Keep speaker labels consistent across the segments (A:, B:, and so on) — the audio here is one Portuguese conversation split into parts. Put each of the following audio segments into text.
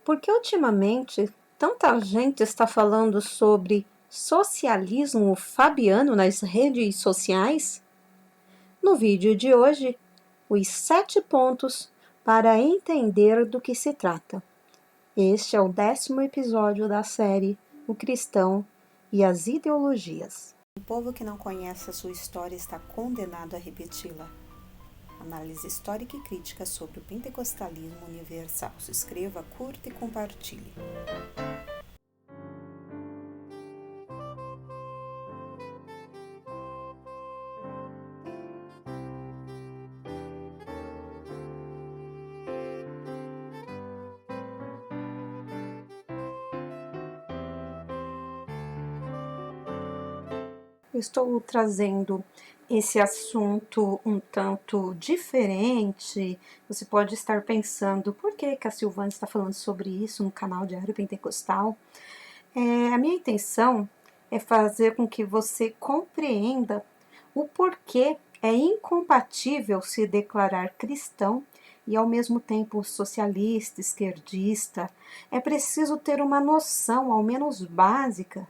A: Por que ultimamente tanta gente está falando sobre socialismo fabiano nas redes sociais? No vídeo de hoje, os 7 pontos para entender do que se trata. Este é o 10º episódio da série O Cristão e as Ideologias. O povo que não conhece a sua história está condenado a repeti-la. Análise histórica e crítica sobre o pentecostalismo universal. Se inscreva, curta e compartilhe. Eu estou trazendo esse assunto um tanto diferente. Você pode estar pensando, por que a Silvana está falando sobre isso no canal Diário Pentecostal? A minha intenção é fazer com que você compreenda o porquê é incompatível se declarar cristão e ao mesmo tempo socialista, esquerdista. É preciso ter uma noção, ao menos básica,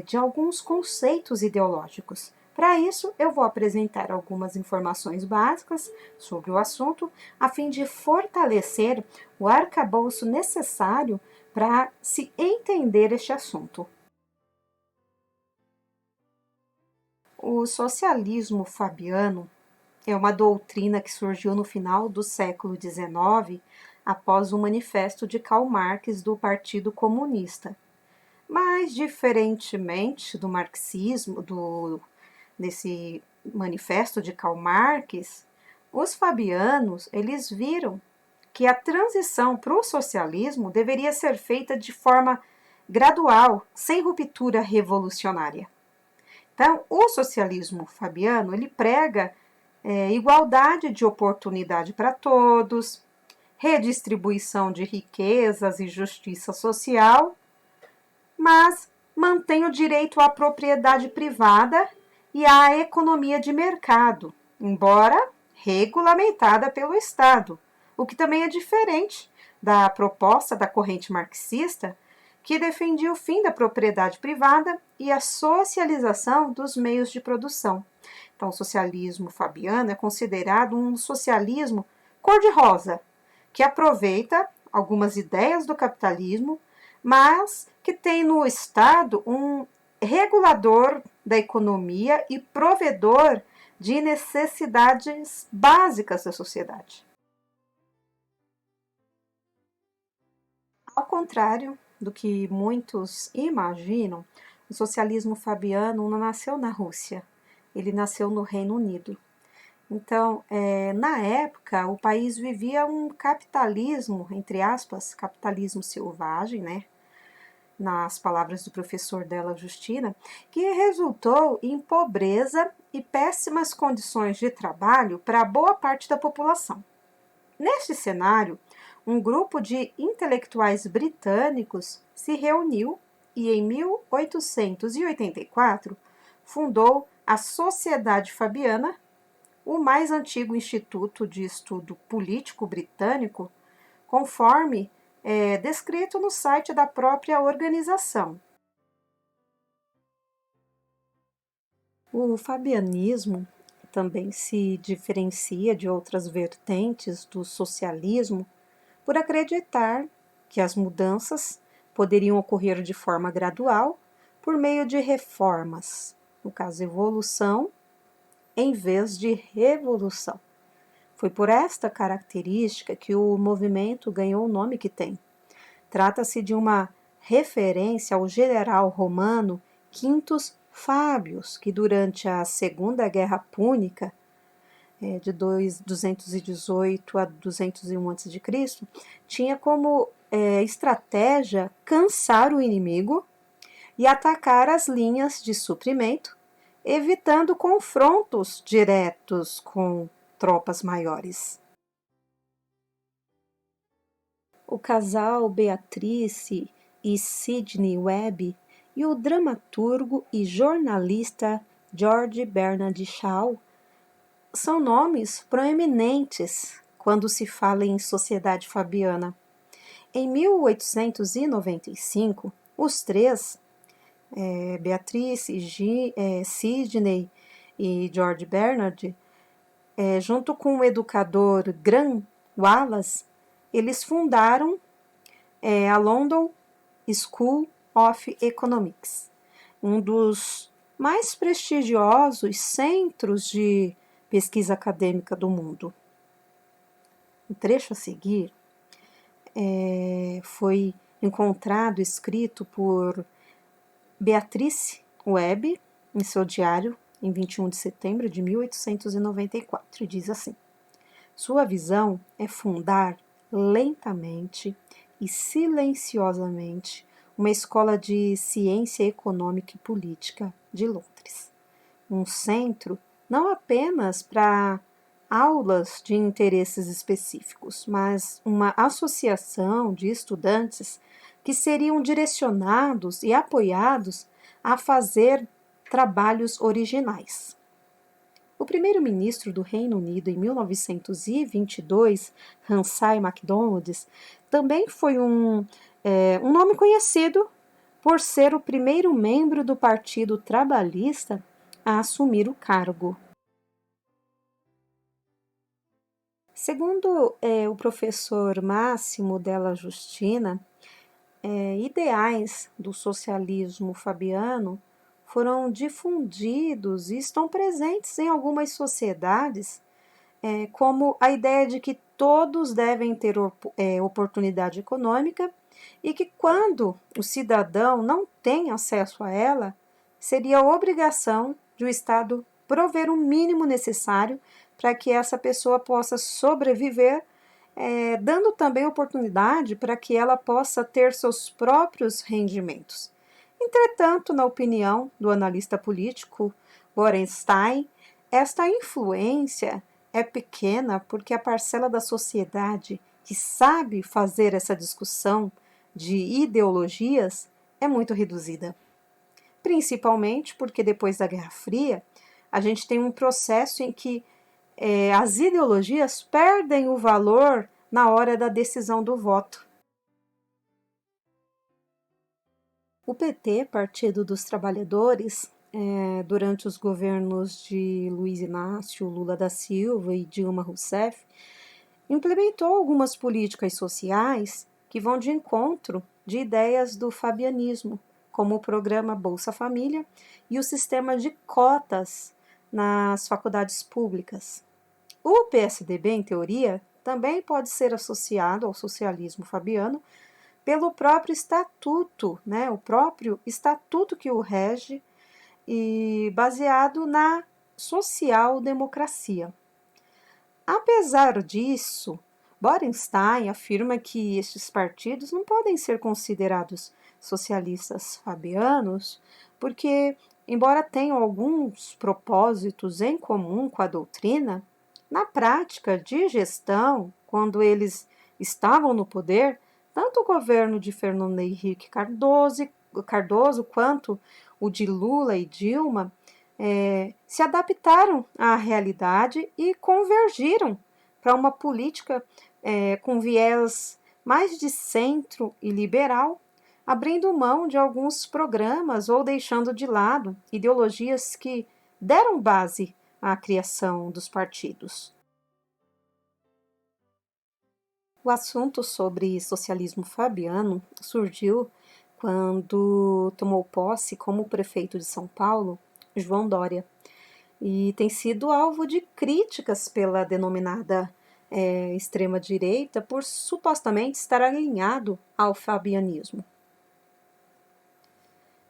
A: de alguns conceitos ideológicos. Para isso, eu vou apresentar algumas informações básicas sobre o assunto, a fim de fortalecer o arcabouço necessário para se entender este assunto. O socialismo fabiano é uma doutrina que surgiu no final do século XIX, após o manifesto de Karl Marx do Partido Comunista. Mas, diferentemente do marxismo, desse manifesto de Karl Marx, os fabianos, eles viram que a transição para o socialismo deveria ser feita de forma gradual, sem ruptura revolucionária. Então, o socialismo fabiano, ele prega igualdade de oportunidade para todos, redistribuição de riquezas e justiça social, mas mantém o direito à propriedade privada e à economia de mercado, embora regulamentada pelo Estado, o que também é diferente da proposta da corrente marxista, que defendia o fim da propriedade privada e a socialização dos meios de produção. Então, o socialismo fabiano é considerado um socialismo cor-de-rosa, que aproveita algumas ideias do capitalismo, mas que tem no Estado um regulador da economia e provedor de necessidades básicas da sociedade. Ao contrário do que muitos imaginam, o socialismo fabiano não nasceu na Rússia, ele nasceu no Reino Unido. Então, na época, o país vivia um capitalismo, entre aspas, capitalismo selvagem, né? Nas palavras do professor dela, Justina, que resultou em pobreza e péssimas condições de trabalho para boa parte da população. Neste cenário, um grupo de intelectuais britânicos se reuniu e, em 1884, fundou a Sociedade Fabiana, o mais antigo instituto de estudo político britânico, conforme descrito no site da própria organização. O fabianismo também se diferencia de outras vertentes do socialismo por acreditar que as mudanças poderiam ocorrer de forma gradual por meio de reformas, no caso evolução, em vez de revolução. Foi por esta característica que o movimento ganhou o nome que tem. Trata-se de uma referência ao general romano Quintus Fábius, que durante a Segunda Guerra Púnica, de 218 a 201 a.C., tinha como estratégia cansar o inimigo e atacar as linhas de suprimento, evitando confrontos diretos com tropas maiores. O casal Beatrice e Sidney Webb e o dramaturgo e jornalista George Bernard Shaw são nomes proeminentes quando se fala em sociedade fabiana. Em 1895, os três, Beatrice, Sidney e George Bernard, junto com o educador Graham Wallace, eles fundaram a London School of Economics, um dos mais prestigiosos centros de pesquisa acadêmica do mundo. O trecho a seguir foi encontrado escrito por Beatrice Webb em seu diário em 21 de setembro de 1894, e diz assim: sua visão é fundar lentamente e silenciosamente uma escola de ciência econômica e política de Londres, um centro não apenas para aulas de interesses específicos, mas uma associação de estudantes que seriam direcionados e apoiados a fazer trabalhos originais. O primeiro-ministro do Reino Unido em 1922, Ramsay MacDonald, também foi um nome conhecido por ser o primeiro membro do Partido Trabalhista a assumir o cargo. Segundo o professor Máximo Della Justina, ideais do socialismo fabiano foram difundidos e estão presentes em algumas sociedades, como a ideia de que todos devem ter oportunidade econômica e que quando o cidadão não tem acesso a ela, seria obrigação de o Estado prover o mínimo necessário para que essa pessoa possa sobreviver, dando também oportunidade para que ela possa ter seus próprios rendimentos. Entretanto, na opinião do analista político Borenstein, esta influência é pequena porque a parcela da sociedade que sabe fazer essa discussão de ideologias é muito reduzida. Principalmente porque depois da Guerra Fria, a gente tem um processo em que as ideologias perdem o valor na hora da decisão do voto. O PT, Partido dos Trabalhadores, durante os governos de Luiz Inácio Lula da Silva e Dilma Rousseff, implementou algumas políticas sociais que vão de encontro de ideias do fabianismo, como o programa Bolsa Família e o sistema de cotas nas faculdades públicas. O PSDB, em teoria, também pode ser associado ao socialismo fabiano pelo próprio estatuto, o próprio estatuto que o rege, e baseado na social-democracia. Apesar disso, Borenstein afirma que estes partidos não podem ser considerados socialistas fabianos, porque, embora tenham alguns propósitos em comum com a doutrina, na prática de gestão, quando eles estavam no poder, tanto o governo de Fernando Henrique Cardoso quanto o de Lula e Dilma se adaptaram à realidade e convergiram para uma política com viés mais de centro e liberal, abrindo mão de alguns programas ou deixando de lado ideologias que deram base à criação dos partidos. O assunto sobre socialismo fabiano surgiu quando tomou posse como prefeito de São Paulo João Dória, e tem sido alvo de críticas pela denominada extrema-direita por supostamente estar alinhado ao fabianismo.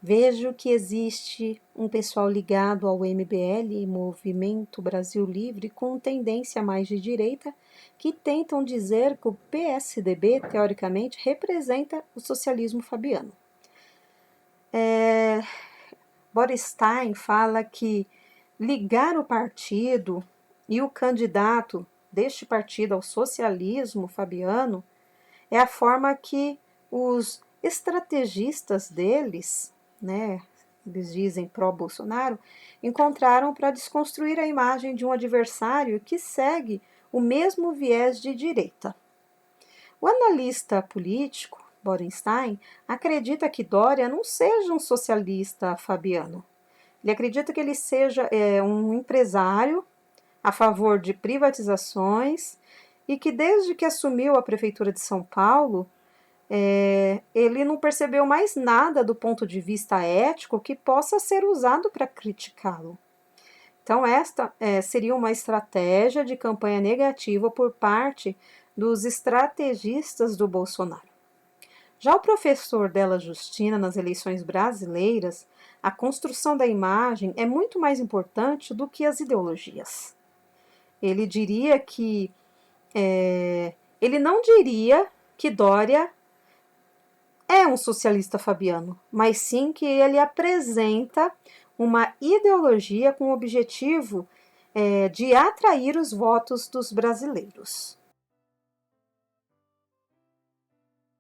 A: Vejo que existe um pessoal ligado ao MBL, Movimento Brasil Livre, com tendência mais de direita, que tentam dizer que o PSDB, teoricamente, representa o socialismo fabiano. Borenstein fala que ligar o partido e o candidato deste partido ao socialismo fabiano é a forma que os estrategistas deles, eles dizem pró-Bolsonaro, encontraram para desconstruir a imagem de um adversário que segue o mesmo viés de direita. O analista político, Borenstein, acredita que Dória não seja um socialista fabiano. Ele acredita que ele seja um empresário a favor de privatizações e que desde que assumiu a prefeitura de São Paulo, ele não percebeu mais nada do ponto de vista ético que possa ser usado para criticá-lo. Então, esta seria uma estratégia de campanha negativa por parte dos estrategistas do Bolsonaro. Já o professor Della Justina, nas eleições brasileiras, a construção da imagem é muito mais importante do que as ideologias. Ele diria que ele não diria que Dória é um socialista fabiano, mas sim que ele apresenta uma ideologia com o objetivo de atrair os votos dos brasileiros.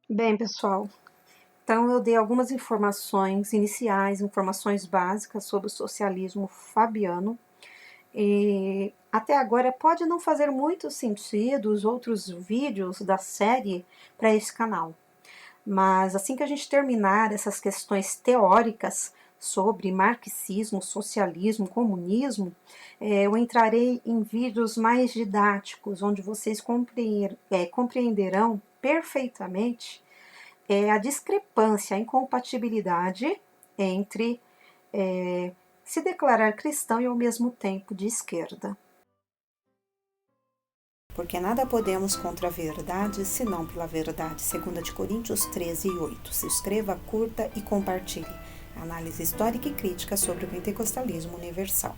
A: Bem, pessoal, então eu dei algumas informações iniciais, informações básicas sobre o socialismo fabiano. E até agora pode não fazer muito sentido os outros vídeos da série para esse canal. Mas assim que a gente terminar essas questões teóricas sobre marxismo, socialismo, comunismo, eu entrarei em vídeos mais didáticos, onde vocês compreenderão perfeitamente a discrepância, a incompatibilidade entre se declarar cristão e ao mesmo tempo de esquerda. Porque nada podemos contra a verdade, senão pela verdade. 2 Coríntios 13:8. Se inscreva, curta e compartilhe. Análise histórica e crítica sobre o pentecostalismo universal.